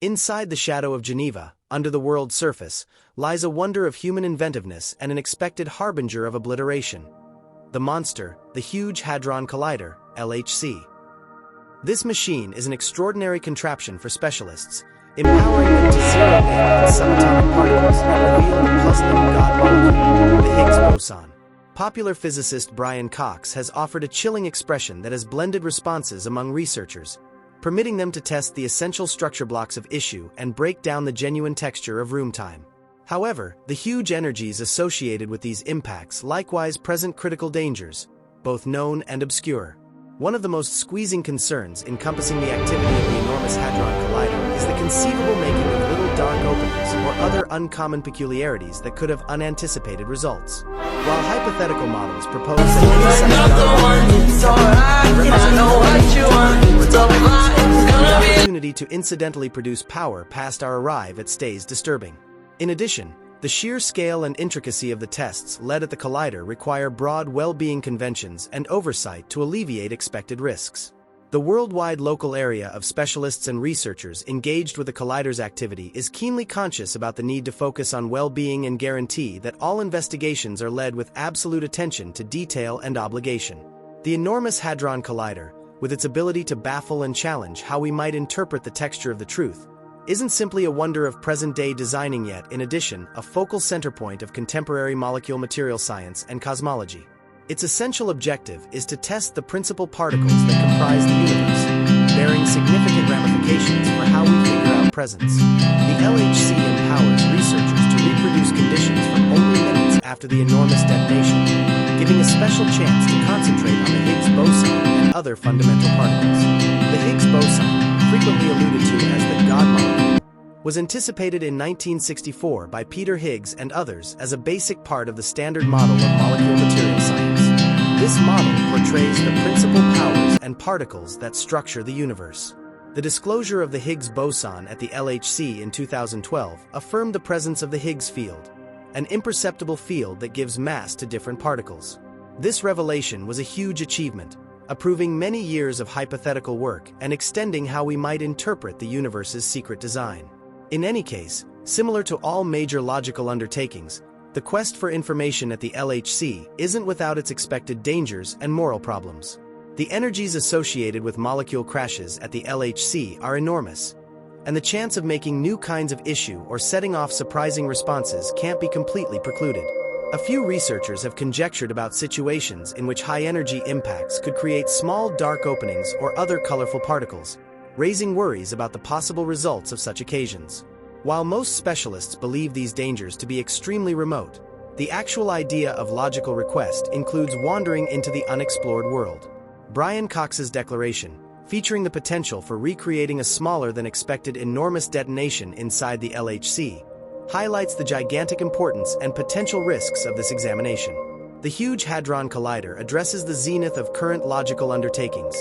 Inside the shadow of Geneva, under the world's surface, lies a wonder of human inventiveness and an expected harbinger of obliteration. The monster, the Huge Hadron Collider, LHC. This machine is an extraordinary contraption for specialists, empowering them to zero in on subatomic particles that reveal the puzzling god molecule, the Higgs boson. Popular physicist Brian Cox has offered a chilling expression that has blended responses among researchers, permitting them to test the essential structure blocks of issue and break down the genuine texture of room time. However, the huge energies associated with these impacts likewise present critical dangers, both known and obscure. One of the most squeezing concerns encompassing the activity of the enormous Hadron Collider is the conceivable making of little dark openings or other uncommon peculiarities that could have unanticipated results. While hypothetical models propose that the opportunity to incidentally produce power past our arrival stays disturbing. In addition, the sheer scale and intricacy of the tests led at the collider require broad well-being conventions and oversight to alleviate expected risks. The worldwide local area of specialists and researchers engaged with the collider's activity is keenly conscious about the need to focus on well-being and guarantee that all investigations are led with absolute attention to detail and obligation. The enormous Hadron Collider, with its ability to baffle and challenge how we might interpret the texture of the truth, isn't simply a wonder of present-day designing yet, in addition, a focal center point of contemporary molecule material science and cosmology. Its essential objective is to test the principal particles that comprise the universe, bearing significant ramifications for how we figure out presence. The LHC empowers researchers to reproduce conditions from only minutes after the enormous detonation, giving a special chance to concentrate on the Higgs boson and other fundamental particles. The Higgs boson, frequently alluded to as the God molecule, was anticipated in 1964 by Peter Higgs and others as a basic part of the standard model of molecule material science. This model portrays the principal powers and particles that structure the universe. The disclosure of the Higgs boson at the LHC in 2012 affirmed the presence of the Higgs field, an imperceptible field that gives mass to different particles. This revelation was a huge achievement, approving many years of hypothetical work and extending how we might interpret the universe's secret design. In any case, similar to all major logical undertakings, the quest for information at the LHC isn't without its expected dangers and moral problems. The energies associated with molecule crashes at the LHC are enormous, and the chance of making new kinds of issue or setting off surprising responses can't be completely precluded. A few researchers have conjectured about situations in which high-energy impacts could create small dark openings or other colorful particles, raising worries about the possible results of such occasions. While most specialists believe these dangers to be extremely remote, the actual idea of logical request includes wandering into the unexplored world. Brian Cox's declaration, featuring the potential for recreating a smaller than expected enormous detonation inside the LHC, highlights the gigantic importance and potential risks of this examination. The Huge Hadron Collider addresses the zenith of current logical undertakings.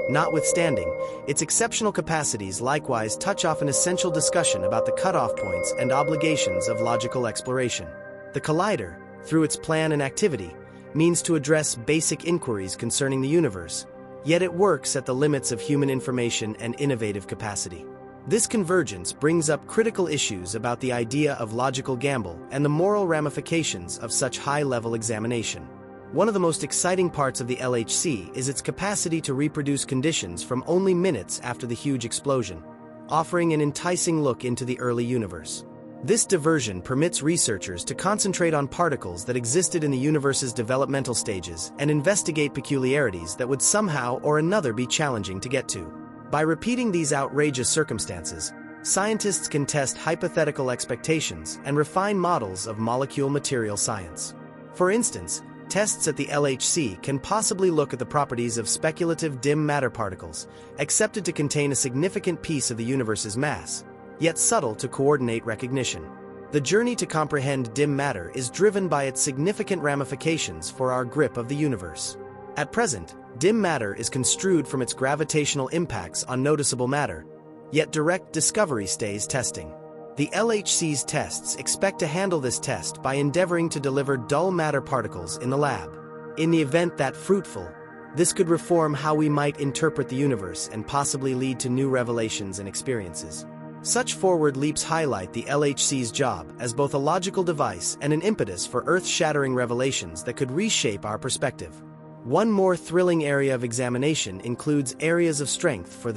Notwithstanding, its exceptional capacities likewise touch off an essential discussion about the cutoff points and obligations of logical exploration. The Collider, through its plan and activity, means to address basic inquiries concerning the universe, yet it works at the limits of human information and innovative capacity. This convergence brings up critical issues about the idea of logical gamble and the moral ramifications of such high-level examination. One of the most exciting parts of the LHC is its capacity to reproduce conditions from only minutes after the huge explosion, offering an enticing look into the early universe. This diversion permits researchers to concentrate on particles that existed in the universe's developmental stages and investigate peculiarities that would somehow or another be challenging to get to. By repeating these outrageous circumstances, scientists can test hypothetical expectations and refine models of molecule material science. For instance, tests at the LHC can possibly look at the properties of speculative dim matter particles, accepted to contain a significant piece of the universe's mass, yet subtle to coordinate recognition. The journey to comprehend dim matter is driven by its significant ramifications for our grip of the universe. At present, dim matter is construed from its gravitational impacts on noticeable matter, yet direct discovery stays testing. The LHC's tests expect to handle this test by endeavoring to deliver dull matter particles in the lab. In the event that fruitful, this could reform how we might interpret the universe and possibly lead to new revelations and experiences. Such forward leaps highlight the LHC's job as both a logical device and an impetus for earth-shattering revelations that could reshape our perspective. One more thrilling area of examination includes areas of strength for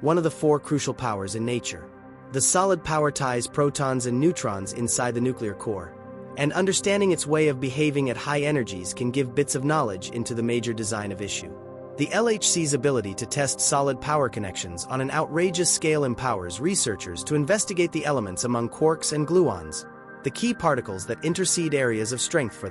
one of the four crucial powers in nature. The solid power ties protons and neutrons inside the nuclear core, and understanding its way of behaving at high energies can give bits of knowledge into the major design of issue. The LHC's ability to test solid power connections on an outrageous scale empowers researchers to investigate the elements among quarks and gluons, the key particles that intercede areas of strength for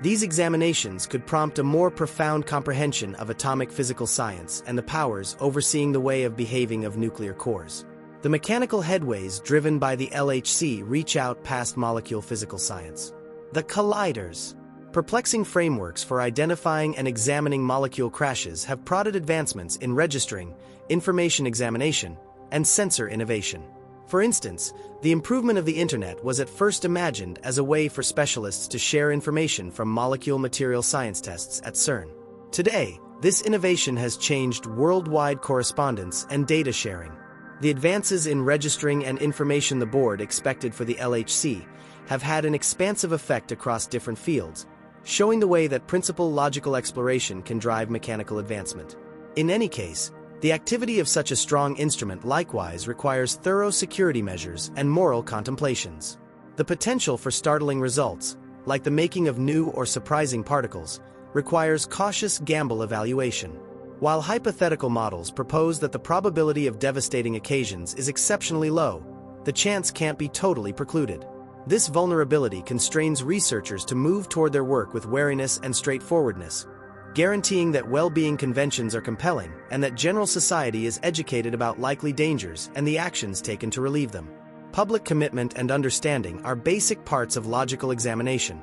These examinations could prompt a more profound comprehension of atomic physical science and the powers overseeing the way of behaving of nuclear cores. The mechanical headways driven by the LHC reach out past molecule physical science. The colliders. Perplexing frameworks for identifying and examining molecule crashes have prodded advancements in registering, information examination, and sensor innovation. For instance, the improvement of the Internet was at first imagined as a way for specialists to share information from molecule material science tests at CERN. Today, this innovation has changed worldwide correspondence and data sharing. The advances in registering and information the board expected for the LHC have had an expansive effect across different fields, showing the way that principal logical exploration can drive mechanical advancement. In any case, the activity of such a strong instrument likewise requires thorough security measures and moral contemplations. The potential for startling results, like the making of new or surprising particles, requires cautious gamble evaluation. While hypothetical models propose that the probability of devastating occasions is exceptionally low, the chance can't be totally precluded. This vulnerability constrains researchers to move toward their work with wariness and straightforwardness, guaranteeing that well-being conventions are compelling and that general society is educated about likely dangers and the actions taken to relieve them. Public commitment and understanding are basic parts of logical examination,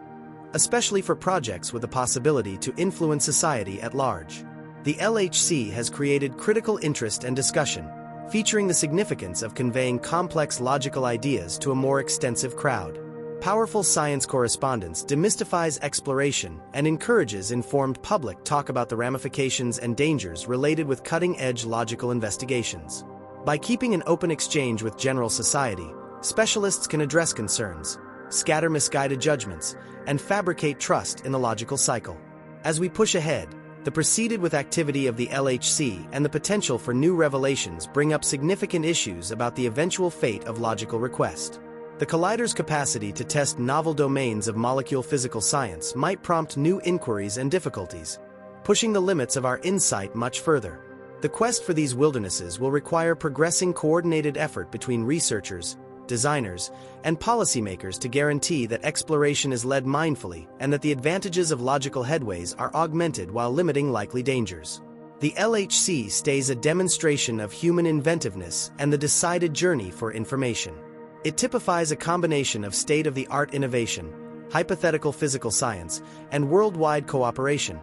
especially for projects with the possibility to influence society at large. The LHC has created critical interest and discussion, featuring the significance of conveying complex logical ideas to a more extensive crowd. Powerful science correspondence demystifies exploration and encourages informed public talk about the ramifications and dangers related with cutting-edge logical investigations. By keeping an open exchange with general society, specialists can address concerns, scatter misguided judgments, and fabricate trust in the logical cycle. As we push ahead, the proceeded with activity of the LHC and the potential for new revelations bring up significant issues about the eventual fate of logical request. The collider's capacity to test novel domains of molecule physical science might prompt new inquiries and difficulties, pushing the limits of our insight much further. The quest for these wildernesses will require progressing coordinated effort between researchers, designers, and policymakers to guarantee that exploration is led mindfully and that the advantages of logical headways are augmented while limiting likely dangers. The LHC stays a demonstration of human inventiveness and the decided journey for information. It typifies a combination of state-of-the-art innovation, hypothetical physical science, and worldwide cooperation,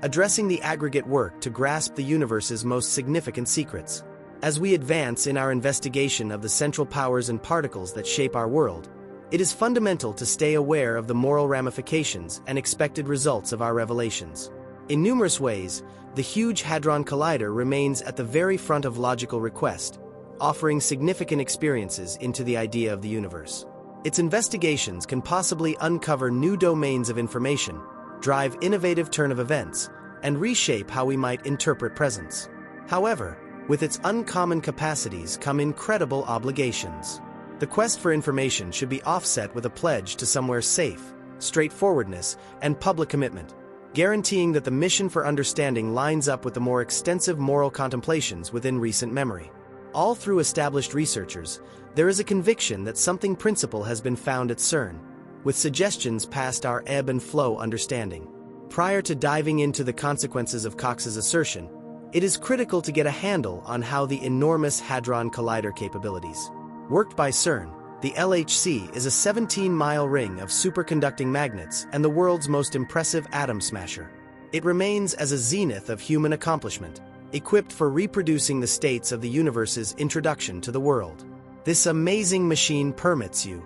addressing the aggregate work to grasp the universe's most significant secrets. As we advance in our investigation of the central powers and particles that shape our world, it is fundamental to stay aware of the moral ramifications and expected results of our revelations. In numerous ways, the Huge Hadron Collider remains at the very front of logical request, offering significant experiences into the idea of the universe. Its investigations can possibly uncover new domains of information, drive innovative turn of events, and reshape how we might interpret presence. However, with its uncommon capacities come incredible obligations. The quest for information should be offset with a pledge to somewhere safe, straightforwardness, and public commitment, guaranteeing that the mission for understanding lines up with the more extensive moral contemplations within recent memory. All through established researchers, there is a conviction that something principal has been found at CERN, with suggestions past our ebb and flow understanding. Prior to diving into the consequences of Cox's assertion, it is critical to get a handle on how the enormous Hadron Collider capabilities. Worked by CERN, the LHC is a 17-mile ring of superconducting magnets and the world's most impressive atom smasher. It remains as a zenith of human accomplishment, equipped for reproducing the states of the universe's introduction to the world. This amazing machine permits you